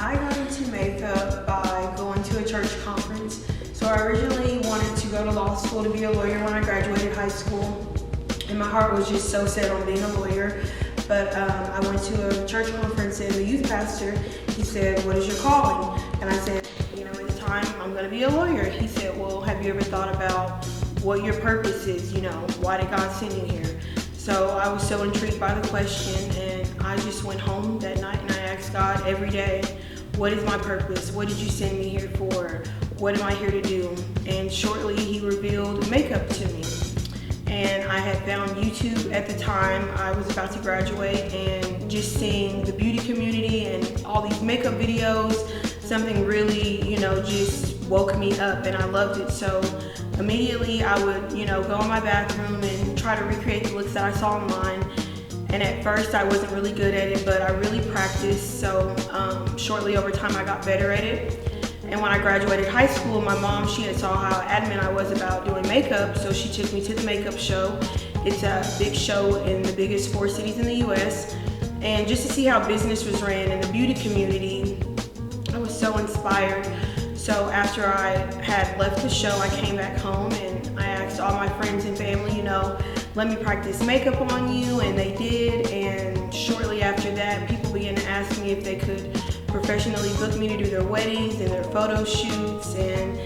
I got into makeup by going to a church conference. So I originally wanted to go to law school to be a lawyer when I graduated high school. And my heart was just so set on being a lawyer. But I went to a church conference and the youth pastor, he said, "What is your calling?" And I said, "It's time, I'm gonna be a lawyer." He said, "Well, have you ever thought about what your purpose is? Why did God send you here?" So I was so intrigued by the question, and I just went home that night and I asked God every day, "What is my purpose? What did you send me here for? What am I here to do?" And shortly he revealed makeup to me. And I had found YouTube at the time. I was about to graduate, and just seeing the beauty community and all these makeup videos, something really, just woke me up, and I loved it. So immediately I would, go in my bathroom and try to recreate the looks that I saw online. And at first I wasn't really good at it, but I really practiced. So shortly over time I got better at it. And when I graduated high school, my mom, she had saw how adamant I was about doing makeup, so she took me to the makeup show. It's a big show in the biggest 4 cities in the US. And just to see how business was ran in the beauty community, I was so inspired. So after I had left the show, I came back home and I asked all my friends and family, "Let me practice makeup on you," and they did. And shortly after that, people began to ask me if they could professionally book me to do their weddings and their photo shoots. And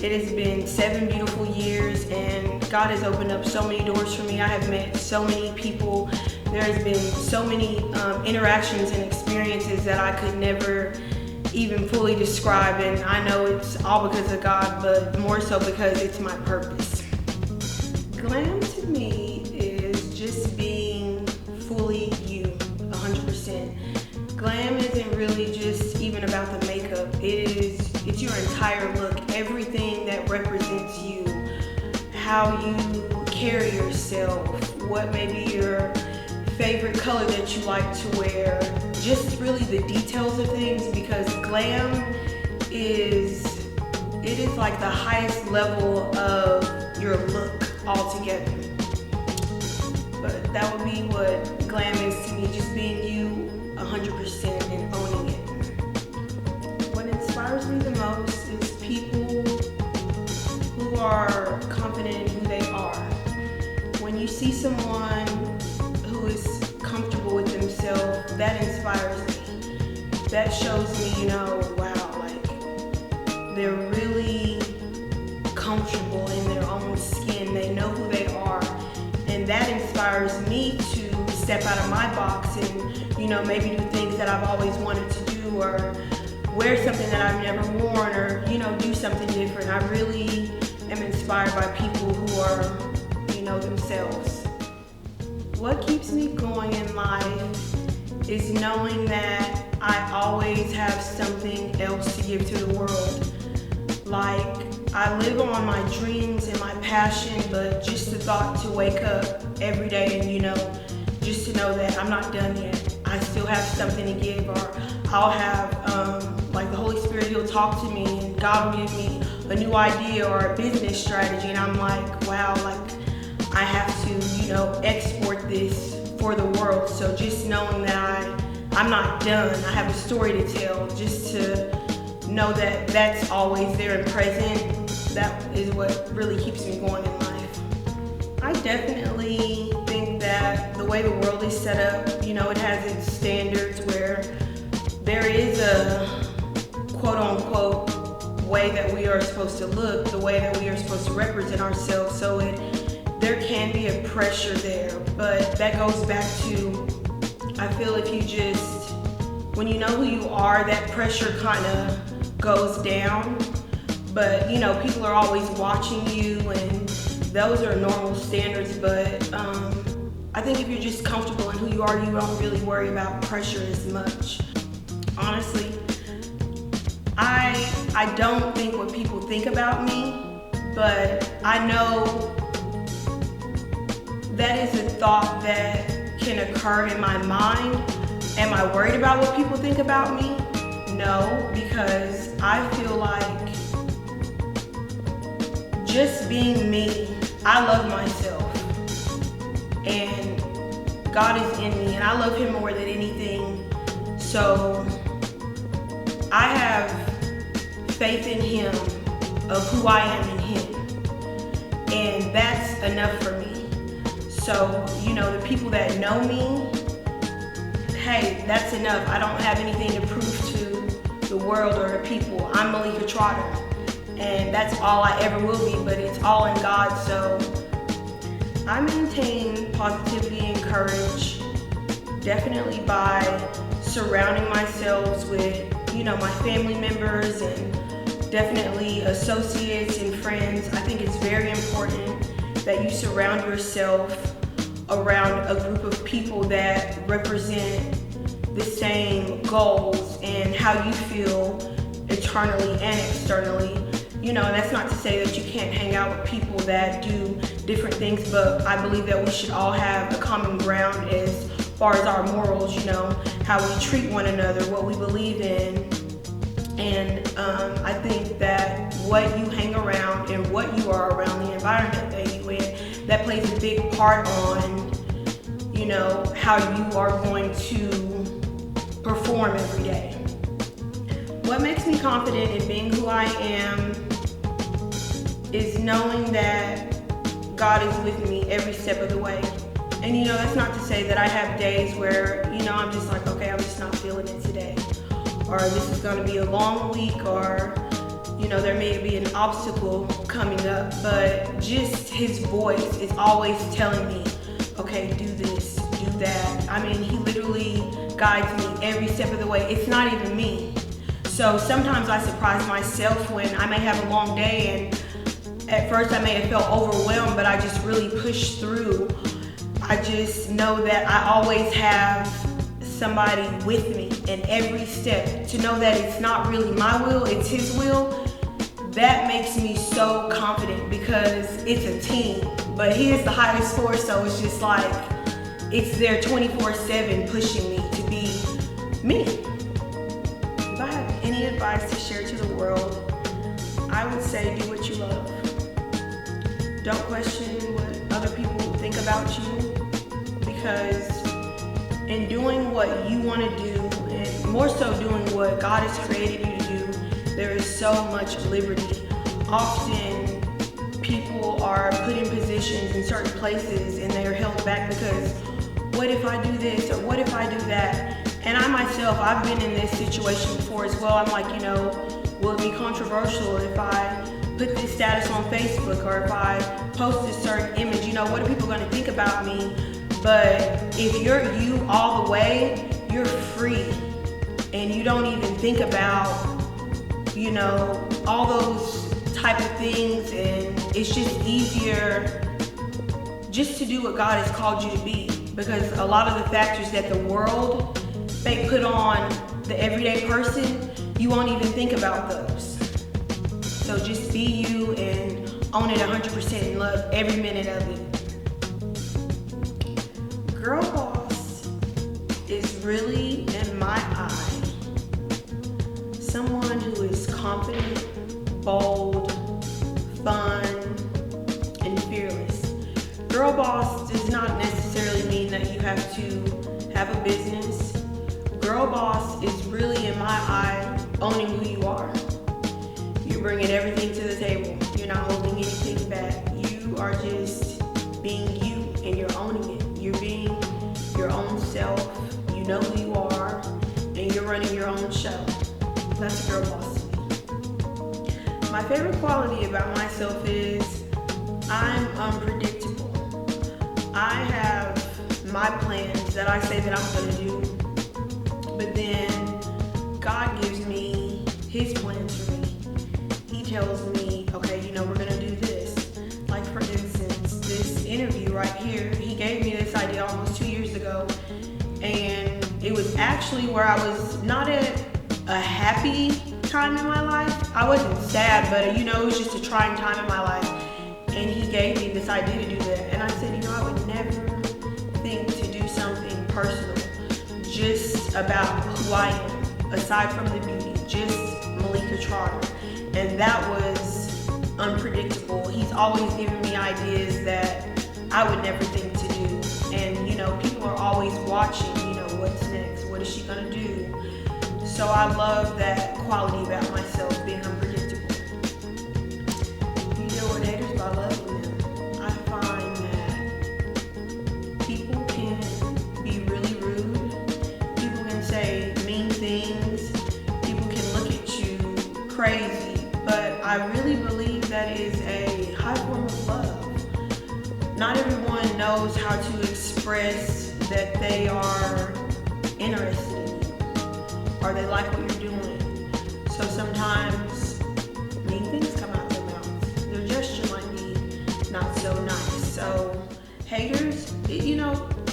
it has been 7 beautiful years, and God has opened up so many doors for me. I have met so many people. There has been so many interactions and experiences that I could never even fully describe, and I know it's all because of God, but more so because it's my purpose. Glam to me is just being fully you, 100%. Glam isn't really just even about the makeup. It's your entire look, everything that represents you, how you carry yourself, what may be your favorite color that you like to wear, just really the details of things, because glam is like the highest level of your look altogether. But that would be what glam is to me, just being you 100% and owning it. What inspires me the most is people who are confident in who they are. When you see someone who is comfortable with themselves, that inspires me. That shows me, wow, they're really comfortable in their own skin. They know who they are. And that inspires me to step out of my box and, maybe do things that I've always wanted to do, or wear something that I've never worn, or, do something different. I really am inspired by people who are, themselves. What keeps me going in life is knowing that I always have something else to give to the world. I live on my dreams and my passion, but just the thought to wake up every day and, just to know that I'm not done yet. I still have something to give, or I'll have, the Holy Spirit, He'll talk to me and God will give me a new idea or a business strategy, and I'm like, wow, I have to, export this for the world. So just knowing that I'm not done, I have a story to tell, just to know that that's always there and present, that is what really keeps me going in life. I definitely think that the way the world is set up, it has its standards where there is a quote-unquote way that we are supposed to look, the way that we are supposed to represent ourselves, so there can be a pressure there. But that goes back to, I feel when you know who you are, that pressure kind of goes down. But people are always watching you, and those are normal standards. But I think if you're just comfortable in who you are, you don't really worry about pressure as much. Honestly, I don't think what people think about me, but I know that is a thought that can occur in my mind. Am I worried about what people think about me? No, because I feel like just being me, I love myself, and God is in me, and I love Him more than anything. So I have faith in Him of who I am in Him. And that's enough for me. So, the people that know me, hey, that's enough. I don't have anything to prove to the world or the people. I'm Malika Trotter, and that's all I ever will be, but it's all in God. So I maintain positivity and courage definitely by surrounding myself with, my family members and definitely associates and friends. I think it's very important that you surround yourself around a group of people that represent the same goals and how you feel internally and externally. And that's not to say that you can't hang out with people that do different things, but I believe that we should all have a common ground as far as our morals, how we treat one another, what we believe in. And I think that what you hang around and what you are around, the environment that you in, that plays a big part on, how you are going to perform every day. What makes me confident in being who I am is knowing that God is with me every step of the way. And that's not to say that I have days where, I'm just like, okay, I'm just not feeling it today. Or this is going to be a long week, or, there may be an obstacle coming up. But just His voice is always telling me, okay, do this, do that. I mean, He literally guides me every step of the way. It's not even me. So sometimes I surprise myself when I may have a long day, and at first I may have felt overwhelmed, but I just really pushed through. I just know that I always have somebody with me in every step. To know that it's not really my will, it's His will, that makes me so confident because it's a team. But He is the highest force, so it's just like, it's there 24/7 pushing me to be me. If I have any advice to share to the world, I would say do what you love. Don't question what other people think about you, because in doing what you want to do, and more so doing what God has created you to do, there is so much liberty. Often people are put in positions in certain places and they are held back because, what if I do this, or what if I do that? And I myself, I've been in this situation before as well. I'm like, will it be controversial if I put this status on Facebook, or if I post this certain image? What are people going to think about me? But if you're you all the way, you're free, and you don't even think about, all those type of things, and it's just easier just to do what God has called you to be, because a lot of the factors that the world may put on the everyday person, you won't even think about those. So just be you and own it 100% and love every minute of it. Girl boss is really, in my eye, someone who is confident, bold, fun, and fearless. Girl boss does not necessarily mean that you have to have a business. Girl boss is really, in my eye, owning who you are. You're bringing everything to the table. You're not holding anything back. You are just being you, and you're owning it. You're being your own self. You know who you are, and you're running your own show. That's a girl boss to me. My favorite quality about myself is I'm unpredictable. I have my plans that I say that I'm going to do, but then God gives me His plans for me. He tells me, okay, we're going to do this. Like, for instance, this interview right here, He gave me this idea almost 2 years ago, and it was actually where I was not at a happy time in my life. I wasn't sad, but it was just a trying time in my life, and He gave me this idea to do that, and I said, I would never think to do something personal just about who I am, aside from the beauty, just Malika Trotter. And that was unpredictable. He's always giving me ideas that I would never think to do. And, people are always watching, what's next? What is she gonna do? So I love that quality about myself, being unpredictable. You deal with haters by loving them. I find that people can be really rude. People can say mean things. People can look at you crazy. But I really believe that is a high form of love. Not everyone knows how to express that they are interested in you or they like what you're doing. So sometimes mean things come out of their mouths. Their gesture might be not so nice. So haters,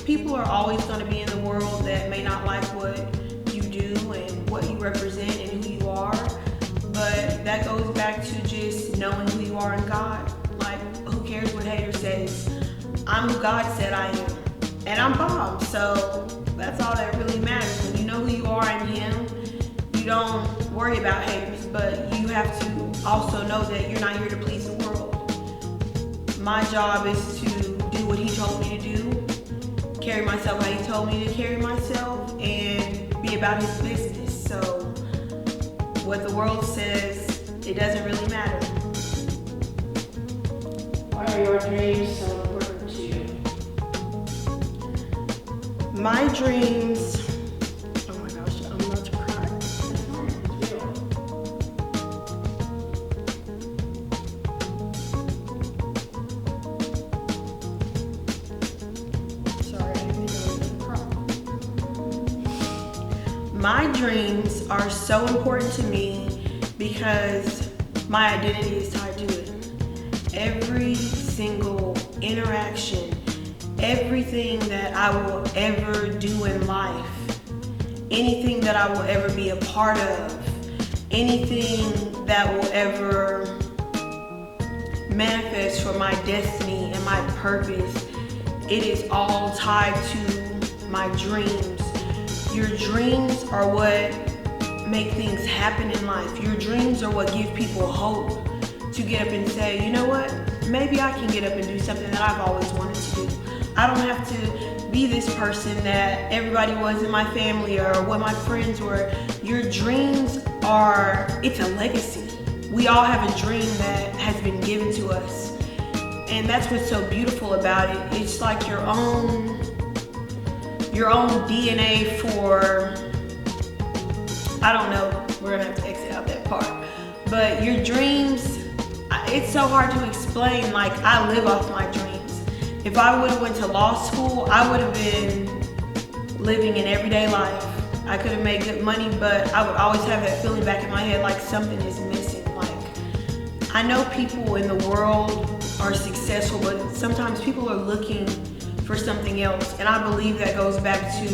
people are always going to be in the world that may not like what you do and what you represent and who you are. But that goes back to just knowing who you are in God. Like, who cares what hater says? I'm who God said I am. And I'm bomb. So that's all that really matters. When you know who you are in Him, you don't worry about haters. But you have to also know that you're not here to please the world. My job is to do what He told me to do, carry myself how He told me to carry myself, and be about His business. So what the world says, it doesn't really matter. Why are your dreams so important to you? My dreams, oh my gosh, I'm about to cry. Sorry, I didn't think I was gonna cry. My dreams are so important to me because my identity is tied to it. Every single interaction, everything that I will ever do in life, anything that I will ever be a part of, anything that will ever manifest for my destiny and my purpose, it is all tied to my dreams. Your dreams are what make things happen in life. Your dreams are what give people hope to get up and say, you know what, maybe I can get up and do something that I've always wanted to do. I don't have to be this person that everybody was in my family or what my friends were. Your dreams are, it's a legacy. We all have a dream that has been given to us. And that's what's so beautiful about it. It's like your own DNA for, I don't know, we're gonna have to exit out that part. But your dreams, it's so hard to explain. Like, I live off my dreams. If I would have went to law school, I would have been living an everyday life. I could have made good money, but I would always have that feeling back in my head like something is missing. Like, I know people in the world are successful, but sometimes people are looking for something else. And I believe that goes back to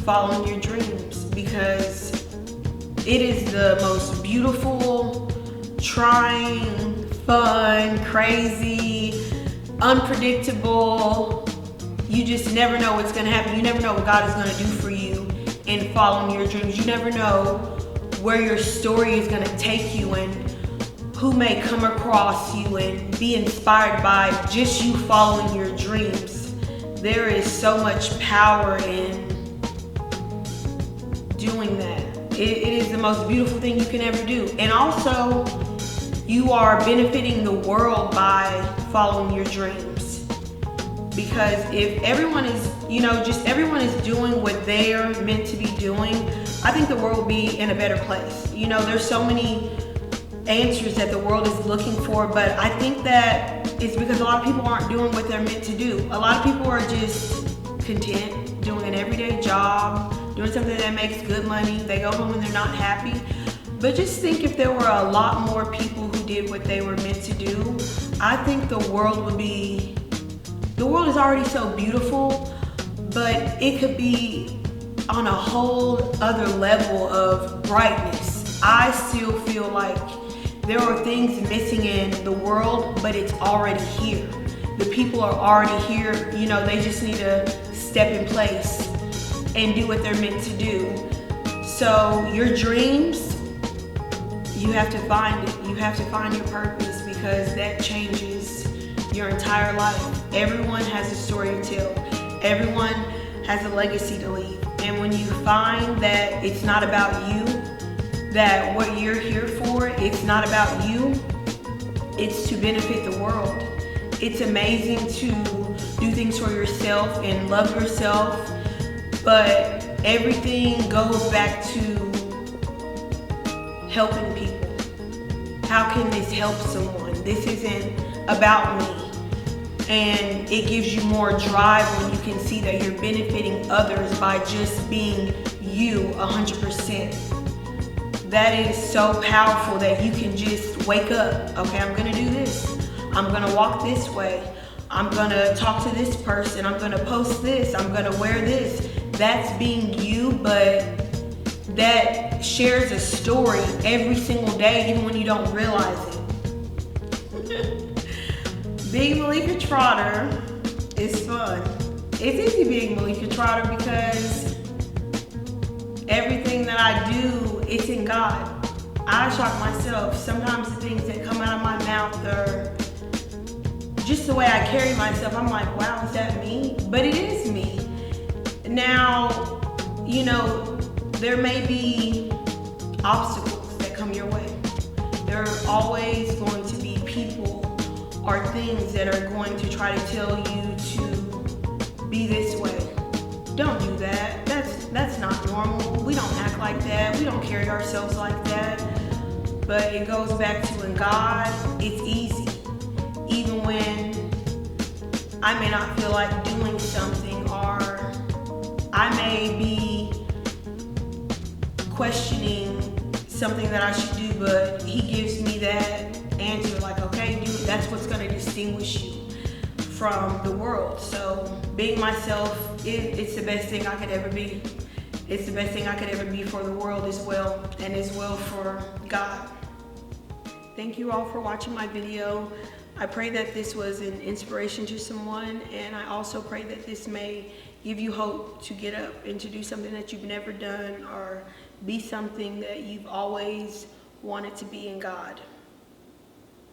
following your dreams, because it is the most beautiful, trying, fun, crazy, unpredictable. You just never know what's gonna happen. You never know what God is gonna do for you in following your dreams. You never know where your story is gonna take you and who may come across you and be inspired by just you following your dreams. There is so much power in doing that. It is the most beautiful thing you can ever do. And also, you are benefiting the world by following your dreams. Because if everyone is, just everyone is doing what they're meant to be doing, I think the world will be in a better place. There's so many answers that the world is looking for, but I think that it's because a lot of people aren't doing what they're meant to do. A lot of people are just content doing an everyday job, doing something that makes good money. They go home and they're not happy. But just think, if there were a lot more people who did what they were meant to do, I think the world is already so beautiful, but it could be on a whole other level of brightness. I still feel like there are things missing in the world, but it's already here. The people are already here. They just need to step in place and do what they're meant to do. So your dreams, you have to find it. You have to find your purpose, because that changes your entire life. Everyone has a story to tell. Everyone has a legacy to leave. And when you find that it's not about you, that what you're here for, it's not about you, it's to benefit the world. It's amazing to do things for yourself and love yourself, but everything goes back to helping people. How can this help someone? This isn't about me. And it gives you more drive when you can see that you're benefiting others by just being you 100%. That is so powerful that you can just wake up. Okay, I'm gonna do this. I'm gonna walk this way. I'm gonna talk to this person. I'm gonna post this. I'm gonna wear this. That's being you, but that shares a story every single day, even when you don't realize it. Being Malika Trotter is fun. It's easy being Malika Trotter because everything that I do, it's in God. I shock myself. Sometimes the things that come out of my mouth are just the way I carry myself. I'm like, wow, is that me? But it is me. Now, you know, there may be obstacles that come your way. There are always going to be people or things that are going to try to tell you to be this way. Don't do that. That's not normal. We don't act like that. We don't carry ourselves like that. But it goes back to in God, it's easy. Even when I may not feel like doing something, or I may be questioning something that I should do, but He gives me that answer like, okay, do it. That's what's going to distinguish you from the world. So being myself, it's the best thing I could ever be. It's the best thing I could ever be for the world as well, and as well for God. Thank you all for watching my video. I pray that this was an inspiration to someone, and I also pray that this may give you hope to get up and to do something that you've never done, or be something that you've always wanted to be in God.